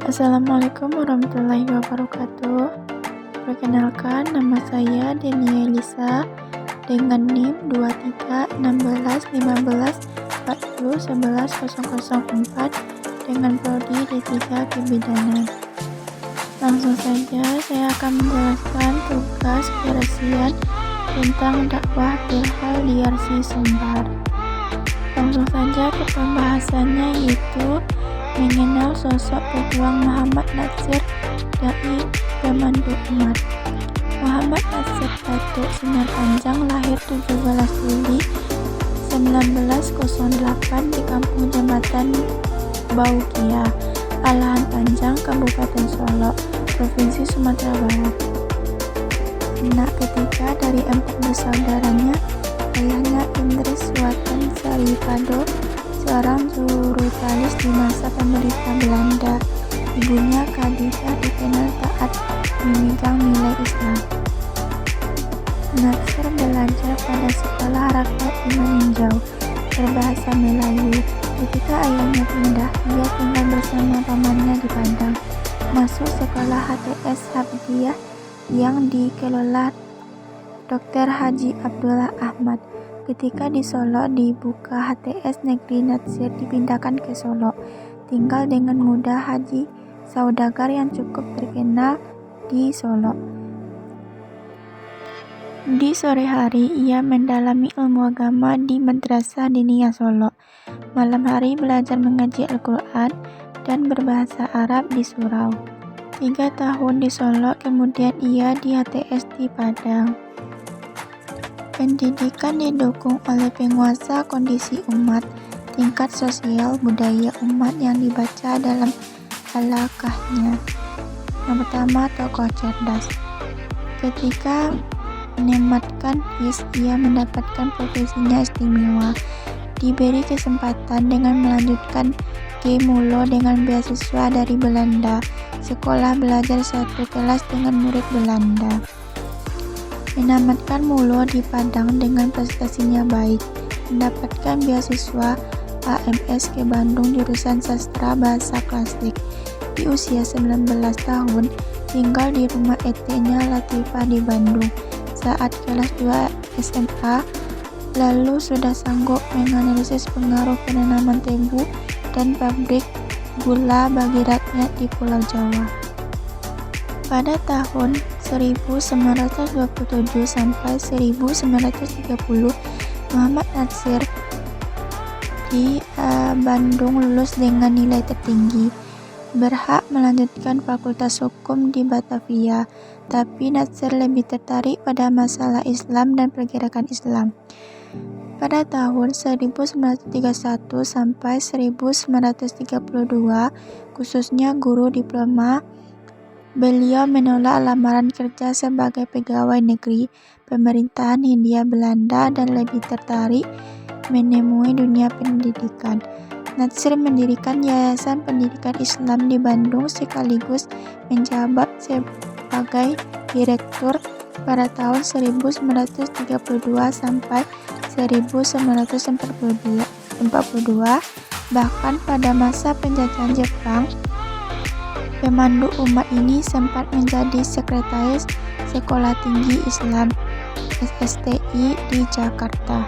Assalamualaikum warahmatullahi wabarakatuh. Perkenalkan, nama saya Denia Elisa dengan NIM 231615401104 dengan prodi D3 Pidana. Langsung saja saya akan menjelaskan tugas keresian tentang dakwah Ilhal Diyarsi Sumbar. Langsung saja ke pembahasannya, yaitu mengenal sosok pejuang Muhammad Natsir, dai pemandu umat. Muhammad Natsir Datuk Sinar Panjang lahir 17 Juli 1908 di Kampung Jembatan Baukia, Alahan Panjang, Kabupaten Solok, Provinsi Sumatera Barat. Ketika dari 4 bersaudaranya, ayahnya Indris Suwatan Saripado, seorang jurutalis di masa pemerintah Belanda. Ibunya Khadijah dikenal taat memegang nilai Islam. Natsir belajar pada sekolah rakyat di Meninjau berbahasa Melayu. Ketika ayahnya pindah, ia tinggal bersama pamannya di Padang. Masuk sekolah HTS Habdiyah yang dikelola Dr. Haji Abdullah Ahmad. Ketika di Solo dibuka HTS Negeri, Natsir dipindahkan ke Solo, tinggal dengan mudah Haji saudagar yang cukup terkenal di Solo. Di sore hari ia mendalami ilmu agama di Madrasah Diniyah Solo. Malam hari belajar mengaji Al-Quran dan berbahasa Arab di surau. 3 tahun di Solo, kemudian ia di HTS di Padang. Pendidikan didukung oleh penguasa kondisi umat, tingkat sosial, budaya umat yang dibaca dalam halakahnya. Yang pertama, tokoh cerdas. Ketika menematkan HIS, ia mendapatkan profesinya istimewa. Diberi kesempatan dengan melanjutkan G. Mulo dengan beasiswa dari Belanda. Sekolah belajar satu kelas dengan murid Belanda. Menamatkan Mulo di Padang dengan prestasinya baik, mendapatkan beasiswa AMS ke Bandung jurusan Sastra Bahasa Klasik. Di usia 19 tahun, tinggal di rumah ET-nya Latifah di Bandung. Saat kelas 2 SMA, lalu sudah sanggup menganalisis pengaruh penanaman tebu dan pabrik gula bagi rakyat di Pulau Jawa. Pada tahun 1927 sampai 1930, Muhammad Natsir di Bandung lulus dengan nilai tertinggi. Berhak melanjutkan Fakultas Hukum di Batavia, tapi Natsir lebih tertarik pada masalah Islam dan pergerakan Islam. Pada tahun 1931 sampai 1932, khususnya guru diploma, beliau menolak lamaran kerja sebagai pegawai negeri pemerintahan Hindia Belanda dan lebih tertarik menemui dunia pendidikan. Natsir mendirikan Yayasan Pendidikan Islam di Bandung sekaligus menjabat sebagai direktur pada tahun 1932 sampai 1942. Bahkan pada masa penjajahan Jepang, pemandu umat ini sempat menjadi sekretaris Sekolah Tinggi Islam SSTI di Jakarta.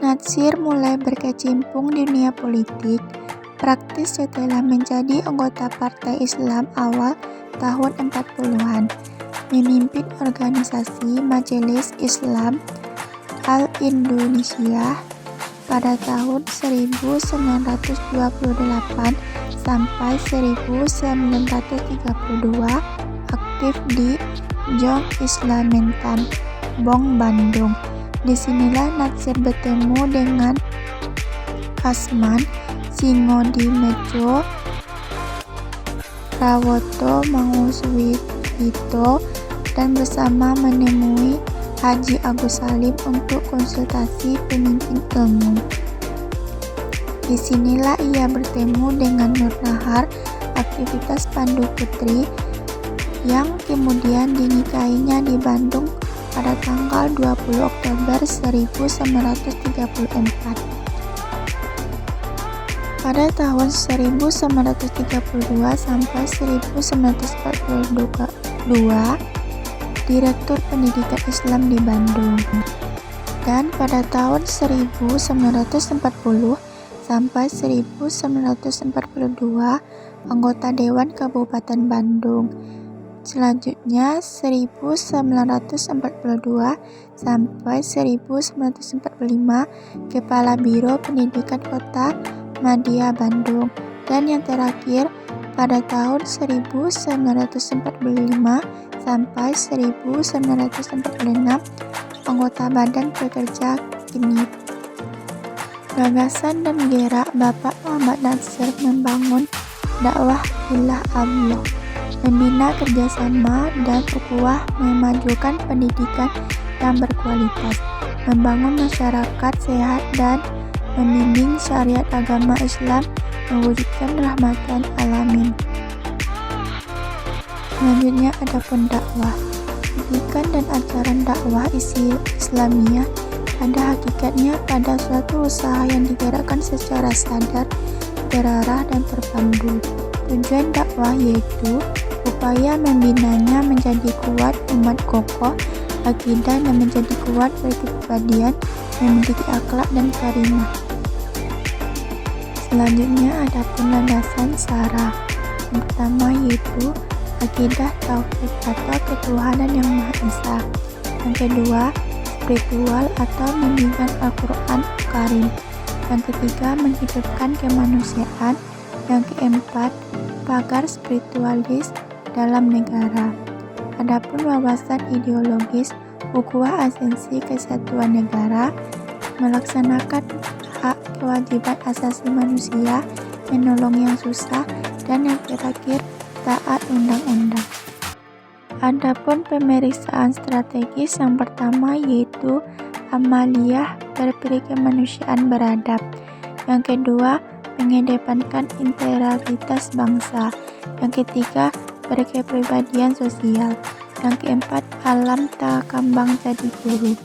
Natsir mulai berkecimpung di dunia politik praktis setelah menjadi anggota Partai Islam awal tahun 40-an. Memimpin organisasi Majelis Islam Al-Indonesia pada tahun 1928 sampai 1932, aktif di Jong Islamentan, Bong, Bandung. Disinilah Natsir bertemu dengan Kasman Singodimedjo Prawoto Manguswito dan bersama menemui Haji Agus Salim untuk konsultasi pemimpin ilmu. Disinilah ia bertemu dengan Nur Nahar, aktivitas Pandu Putri, yang kemudian dinikahinya di Bandung pada tanggal 20 Oktober 1934. Pada tahun 1932 sampai 1942, Direktur Pendidikan Islam di Bandung. Dan pada tahun 1940 sampai 1942, anggota Dewan Kabupaten Bandung. Selanjutnya 1942 sampai 1945, Kepala Biro Pendidikan Kota Madya Bandung. Dan yang terakhir pada tahun 1945 sampai 1946, anggota Badan Pekerja KINIP. Gagasan dan gerak Bapak Muhammad Nasir membangun dakwah ilah Allah, membina kerjasama dan ukhuwah, memajukan pendidikan yang berkualitas, membangun masyarakat sehat dan membimbing syariat agama Islam, mewujudkan rahmatan alamin. Selanjutnya adapun dakwah. Pendidikan dan ajaran dakwah Islamiyah pada hakikatnya pada suatu usaha yang digerakkan secara sadar, terarah dan terpandu. Tujuan dakwah yaitu upaya membinanya menjadi kuat umat kokoh akidah dan menjadi kuat berkepribadian, memiliki akhlak dan karimah. Selanjutnya adapun landasan syarah. Yang pertama yaitu akidah tauhid atau ketuhanan yang Maha Esa. Yang kedua, spiritual atau bimbingan Al-Quran Karim. Yang ketiga, menghidupkan kemanusiaan. Yang keempat, pagar spiritualis dalam negara. Adapun wawasan ideologis, ukhuwah esensi kesatuan negara, melaksanakan hak kewajiban asasi manusia, menolong yang susah, dan yang terakhir, taat undang-undang. Adapun pemeriksaan strategis yang pertama yaitu amaliyah berperi kemanusiaan beradab. Yang kedua, mengedepankan integritas bangsa. Yang ketiga, berkepribadian sosial. Yang keempat, alam tak kembang jadi guru.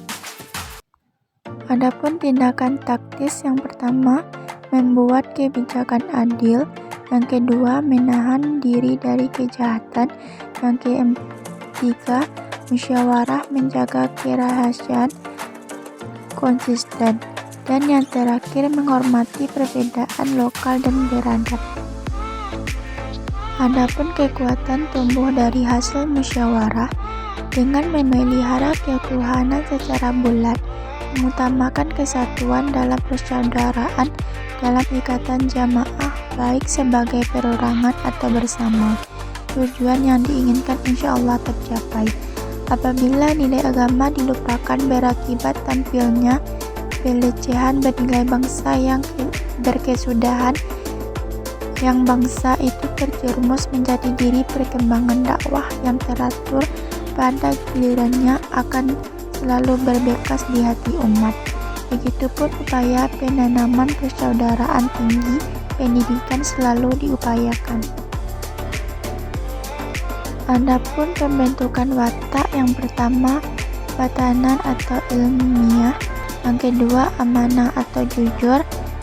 Adapun tindakan taktis yang pertama, membuat kebijakan adil. Yang kedua, menahan diri dari kejahatan. Yang ketiga, musyawarah menjaga kerahasiaan konsisten. Dan yang terakhir, menghormati perbedaan lokal dan beradab. Adapun kekuatan tumbuh dari hasil musyawarah dengan memelihara ketuhanan secara bulat, mengutamakan kesatuan dalam persaudaraan dalam ikatan jamaah baik sebagai perorangan atau bersama. Tujuan yang diinginkan insya Allah tercapai. Apabila nilai agama dilupakan berakibat tampilnya pelecehan bernilai bangsa yang berkesudahan, yang bangsa itu terjerumus menjadi diri perkembangan dakwah yang teratur pada gilirannya akan selalu berbekas di hati umat. Begitupun upaya penanaman persaudaraan tinggi pendidikan selalu diupayakan. Adapun pembentukan watak yang pertama, watanan atau ilmiah. Yang kedua, amanah atau jujur.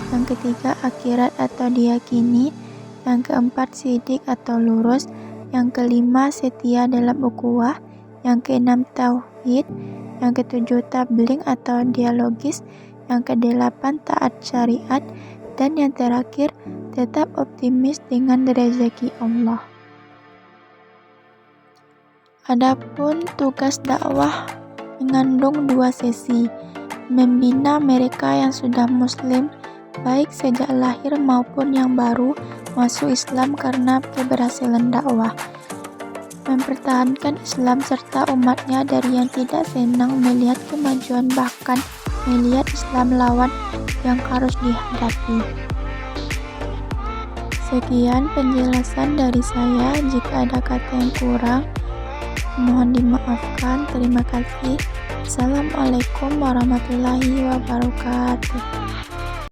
Yang ketiga, akhirat atau diyakini. Yang keempat, sidik atau lurus. Yang kelima, setia dalam ukhuwah. Yang keenam, tauhid. Yang ketujuh, tabligh atau dialogis. Yang kedelapan, taat syariat. Dan yang terakhir, tetap optimis dengan rezeki Allah. Adapun tugas dakwah mengandung dua sesi, membina mereka yang sudah muslim, baik sejak lahir maupun yang baru masuk Islam karena keberhasilan dakwah, mempertahankan Islam serta umatnya dari yang tidak senang melihat kemajuan bahkan melihat Islam lawan yang harus dihadapi. Sekian penjelasan dari saya, jika ada kata yang kurang mohon dimaafkan. Terima kasih. Assalamualaikum warahmatullahi wabarakatuh.